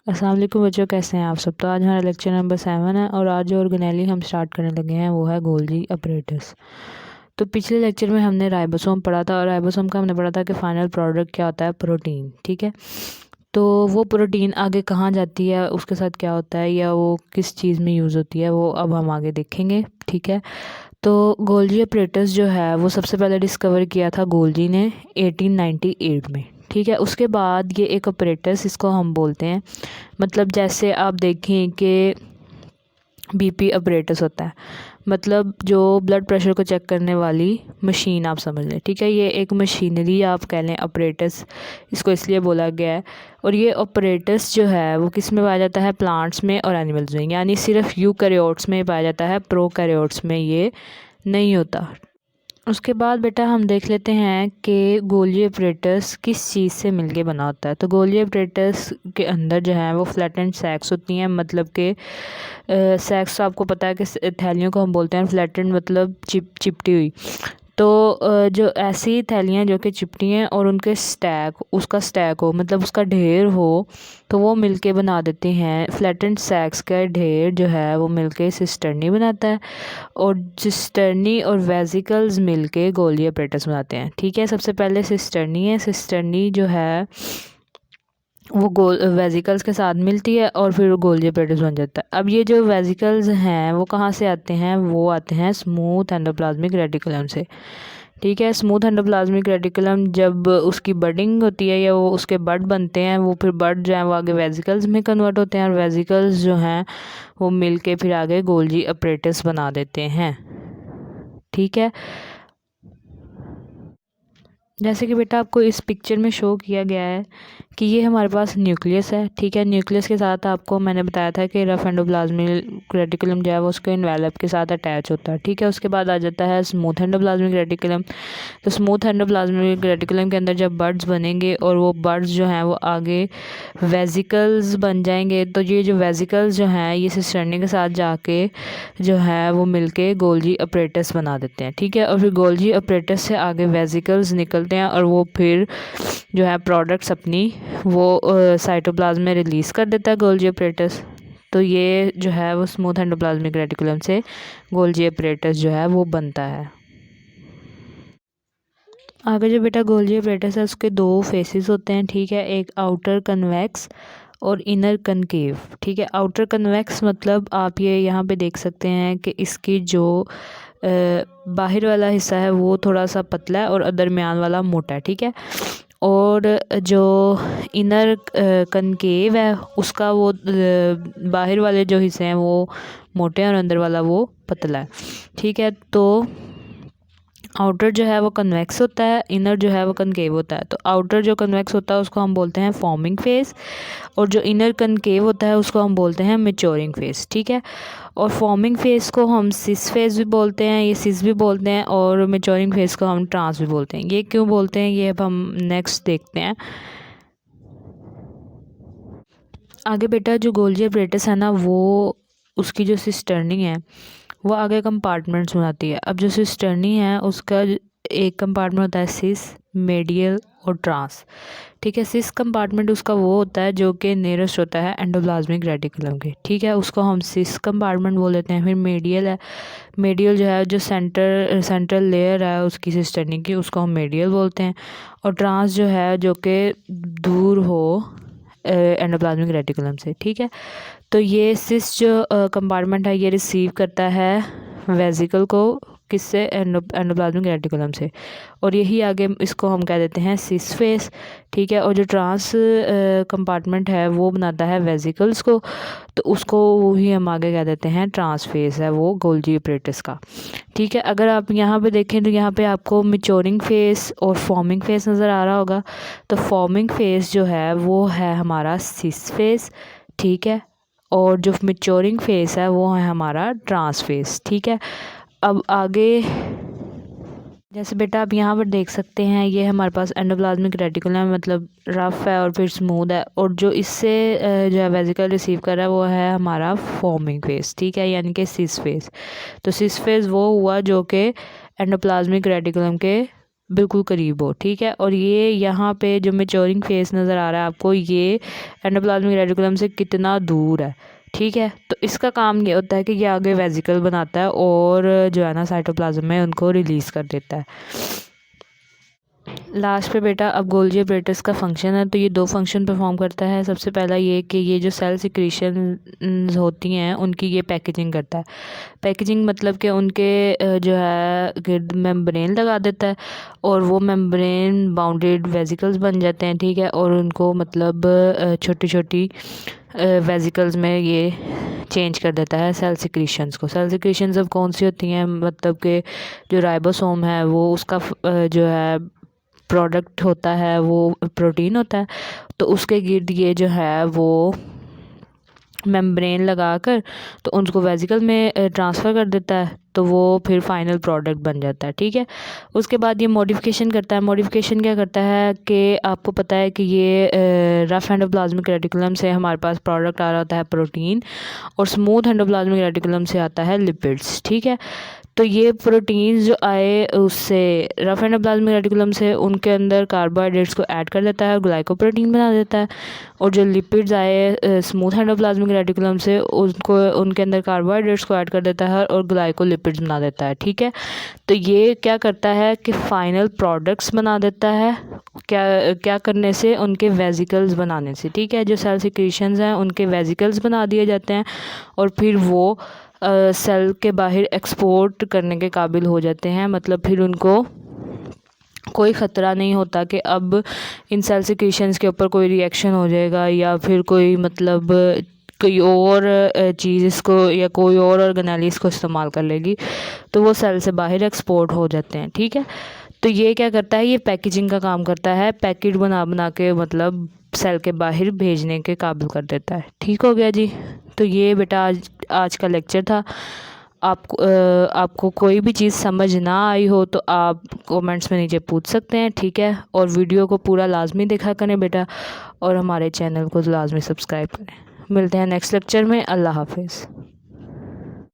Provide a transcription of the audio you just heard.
अस्सलाम वालेकुम बच्चों, कैसे हैं आप सब। तो आज हमारा लेक्चर नंबर 7 है और आज जो ऑर्गेनेली हम स्टार्ट करने लगे हैं वो है गोल्जी अपरेटस। तो पिछले लेक्चर में हमने राइबोसोम पढ़ा था और राइबोसोम का हमने पढ़ा था कि फाइनल प्रोडक्ट क्या होता है, प्रोटीन। ठीक है, तो वो प्रोटीन आगे कहाँ जाती है, उसके साथ क्या होता है या वो किस चीज़ में यूज़ होती है, वो अब हम आगे देखेंगे। ठीक है, तो गोल्जी अपरेटस जो है वो सबसे पहले डिस्कवर किया था गोल्जी ने 1898 में। ठीक है, उसके बाद ये एक अपरेटस, इसको हम बोलते हैं, मतलब जैसे आप देखें कि बीपी अपरेटस होता है, मतलब जो ब्लड प्रेशर को चेक करने वाली मशीन आप समझ लें। ठीक है, ये एक मशीनरी आप कह लें, अपरेटस इसको इसलिए बोला गया है। और ये अपरेटस जो है वो किस में पाया जाता है, प्लांट्स में और एनिमल्स में, यानी सिर्फ यूकैरियोट्स में पाया जाता है, प्रोकैरियोट्स में ये नहीं होता। उसके बाद बेटा हम देख लेते हैं कि गोल्जी अपरेटस किस चीज़ से मिलके बना होता है। तो गोल्जी अपरेटस के अंदर जो है वो फ्लैटेंड सैक्स होती हैं, मतलब कि सैक्स आपको पता है कि थैलियों को हम बोलते हैं फ्लैटेंड, मतलब चिपटी हुई। तो जो ऐसी थैलियाँ जो कि चिपटी हैं और उनके उसका स्टैक हो, मतलब उसका ढेर हो, तो वो मिलके बना देते हैं फ्लैटेंड सैक्स का ढेर जो है वो मिलके सिस्टर्नी बनाता है, और सिस्टर्नी और वेसिकल्स मिलके गोल्जी अपरेटस बनाते हैं। ठीक है, सबसे पहले सिस्टर्नी है, सिस्टर्नी जो है वो वेसिकल्स के साथ मिलती है और फिर गोल्जी अपरेटस बन जाता है। अब ये जो वेसिकल्स हैं वो कहाँ से आते हैं, वो आते हैं स्मूथ एंडोप्लाज्मिक रेटिकुलम से। ठीक है, स्मूथ एंडोप्लाज्मिक रेटिकुलम जब उसकी बडिंग होती है या वो उसके बड बनते हैं, वो फिर बड जो है वो आगे वेसिकल्स में कन्वर्ट होते हैं और वेसिकल्स जो हैं वो मिलके फिर आगे गोल्जी अपरेटस बना देते हैं। ठीक है, जैसे कि बेटा आपको इस पिक्चर में शो किया गया है कि ये हमारे पास न्यूक्लियस है। ठीक है, न्यूक्लियस के साथ आपको मैंने बताया था कि रफ एंडोप्लाज्मिक रेटिकुलम जो है वो उसके इन्वेलप के साथ अटैच होता है। ठीक है, उसके बाद आ जाता है स्मूथ एंडोप्लाज्मिक रेटिकुलम। तो स्मूथ एंडोप्लाज्मिक रेटिकुलम के अंदर जब बर्ड्स बनेंगे और वो बर्ड्स जो हैं वो आगे वेसिकल्स बन जाएंगे, तो ये जो वेसिकल्स जो हैं ये सिस्टर्नी के साथ जाके जो है वो मिलके गोल्जी अपरेटस बना देते हैं। ठीक है, और फिर गोल्जी अपरेटस से आगे वेसिकल्स निकलते हैं और वो फिर जो है प्रोडक्ट्स अपनी वो साइटोप्लाज्म में रिलीज़ कर देता है गोल्जी अपरेटस। तो ये जो है वो स्मूथ एंडोप्लाज्मिक रेटिकुलम से गोल्जी अपरेटस जो है वो बनता है। आगे जो बेटा गोल्जी अपरेटस है उसके दो फेसेस होते हैं। ठीक है, एक आउटर कन्वेक्स और इनर कनकेव। ठीक है, आउटर कन्वेक्स मतलब आप ये यहाँ पे देख सकते हैं कि इसकी जो बाहर वाला हिस्सा है वो थोड़ा सा पतला है और दरमियान वाला मोटा है। ठीक है, और जो इनर कनकेव है उसका वो बाहर वाले जो हिस्से हैं वो मोटे हैं और अंदर वाला वो पतला है। ठीक है, तो आउटर जो है वो कन्वेक्स होता है, इनर जो है वो कनकेव होता है। तो आउटर जो कन्वेक्स होता है उसको हम बोलते हैं फॉर्मिंग फेस, और जो इनर कनकेव होता है उसको हम बोलते हैं मैच्योरिंग फेस। ठीक है, और फॉर्मिंग फेस को हम सिस फेस भी बोलते हैं, ये सिस भी बोलते हैं, और मैच्योरिंग फेस को हम ट्रांस भी बोलते हैं। ये क्यों बोलते हैं ये अब हम नेक्स्ट देखते हैं। आगे बेटा जो गोल्जी अपरेटस है ना, वो उसकी जो सिस्टर्निंग है वो आगे कंपार्टमेंट्स बनाती है। अब जो सिस्टर्नी है उसका एक कंपार्टमेंट होता है सिस, मेडियल और ट्रांस। ठीक है, सिस कंपार्टमेंट उसका वो होता है जो कि नियरेस्ट होता है एंडोप्लाज्मिक रेटिकुलम के। ठीक है, उसको हम सिस कंपार्टमेंट बोल देते हैं। फिर मेडियल है, मेडियल जो है जो सेंट्रल लेयर है उसकी सिस्टर्नी की, उसको हम मेडियल बोलते हैं। और ट्रांस जो है जो कि दूर हो एंडोप्लाज्मिक रेटिकुलम से। ठीक है, तो ये सिस जो कंपार्टमेंट है ये रिसीव करता है वेसिकल को, किससे, एंडोप्लाज्मिक रेटिकुलम से, और यही आगे इसको हम कह देते हैं सिस फेस। ठीक है, और जो ट्रांस कंपार्टमेंट है वो बनाता है वेसिकल्स को, तो उसको वही हम आगे कह देते हैं ट्रांस फेस है वो गोल्जी अपरेटस का। ठीक है, अगर आप यहाँ पे देखें तो यहाँ पे आपको मैच्योरिंग फेस और फॉर्मिंग फेस नज़र आ रहा होगा। तो फॉर्मिंग फेस जो है वो है हमारा सिस फेस। ठीक है, और जो मैच्योरिंग फेस है वो है हमारा ट्रांस फेस। ठीक है, अब आगे जैसे बेटा आप यहाँ पर देख सकते हैं ये हमारे पास एंडोप्लाज्मिक रेटिकुलम मतलब रफ है और फिर स्मूथ है, और जो इससे जो है वेसिकल रिसीव कर रहा है वो है हमारा फॉर्मिंग फेस। ठीक है, यानी कि सिस फेस। तो सिस फेस वो हुआ जो कि एंडोप्लाज्मिक रेटिकुलम के बिल्कुल करीब हो, ठीक है। और ये यहाँ पे जो मैच्योरिंग फेस नज़र आ रहा है आपको, ये एंडोप्लाज्मिक रेटिकुलम से कितना दूर है, ठीक है। तो इसका काम ये होता है कि ये आगे वेजिकल बनाता है और जो है ना साइटोप्लाज्म में उनको रिलीज़ कर देता है। लास्ट पे बेटा अब गोल्जी अपरेटस का फंक्शन है, तो ये दो फंक्शन परफॉर्म करता है। सबसे पहला ये कि ये जो सेल सिक्रीशन होती हैं उनकी ये पैकेजिंग करता है। पैकेजिंग मतलब कि उनके जो है गिर्द मेम्ब्रेन लगा देता है और वो मेम्ब्रेन बाउंडेड वेजिकल्स बन जाते हैं, ठीक है। और उनको मतलब छोटी छोटी वेजिकल्स में ये चेंज कर देता है सेल सिक्रीशंस को। सेल सिक्रीशंस अब कौन सी होती हैं, मतलब कि जो राइबोसोम है वो उसका जो है प्रोडक्ट होता है वो प्रोटीन होता है, तो उसके गिर्द ये जो है वो मेम्ब्रेन लगाकर तो उनको वेजिकल में ट्रांसफ़र कर देता है, तो वो फिर फाइनल प्रोडक्ट बन जाता है, ठीक है। उसके बाद ये मॉडिफिकेशन करता है। मॉडिफिकेशन क्या करता है कि आपको पता है कि ये रफ एंडोप्लाज्मिक रेटिकुलम से हमारे पास प्रोडक्ट आ रहा होता है प्रोटीन, और स्मूथ एंडोप्लाज्मिक रेटिकुलम से आता है लिपिड्स, ठीक है। तो ये प्रोटीन्स जो आए उससे रफ एंडोप्लाज्मिक रेटिकुलम से, उनके अंदर कार्बोहाइड्रेट्स को ऐड कर देता है और ग्लाइकोप्रोटीन बना देता है। और जो लिपिड्स आए स्मूथ एंडोप्लाज्मिक रेटिकुलम से, उनको उनके अंदर कार्बोहाइड्रेट्स को ऐड कर देता है और ग्लाइकोलिपिड्स बना देता है, ठीक है। तो ये क्या करता है कि फाइनल प्रोडक्ट्स बना देता है, क्या करने से, उनके वेजिकल्स बनाने से, ठीक है। जो सेल सिक्रीशंस हैं उनके वेजिकल्स बना दिए जाते हैं और फिर वो सेल के बाहर एक्सपोर्ट करने के काबिल हो जाते हैं। मतलब फिर उनको कोई ख़तरा नहीं होता कि अब इन सेल सिक्रीशंस के ऊपर कोई रिएक्शन हो जाएगा या फिर कोई मतलब कोई और चीज़ इसको या कोई और ऑर्गेनेल इसको इस्तेमाल कर लेगी, तो वो सेल से बाहर एक्सपोर्ट हो जाते हैं, ठीक है। तो ये क्या करता है, ये पैकेजिंग का काम करता है, पैकेट बना बना के मतलब सेल के बाहर भेजने के काबिल कर देता है। ठीक हो गया जी। तो ये बेटा आज का लेक्चर था। आपको कोई भी चीज़ समझ ना आई हो तो आप कमेंट्स में नीचे पूछ सकते हैं, ठीक है। और वीडियो को पूरा लाजमी देखा करें बेटा, और हमारे चैनल को लाजमी सब्सक्राइब करें। मिलते हैं नेक्स्ट लेक्चर में। अल्लाह हाफिज़।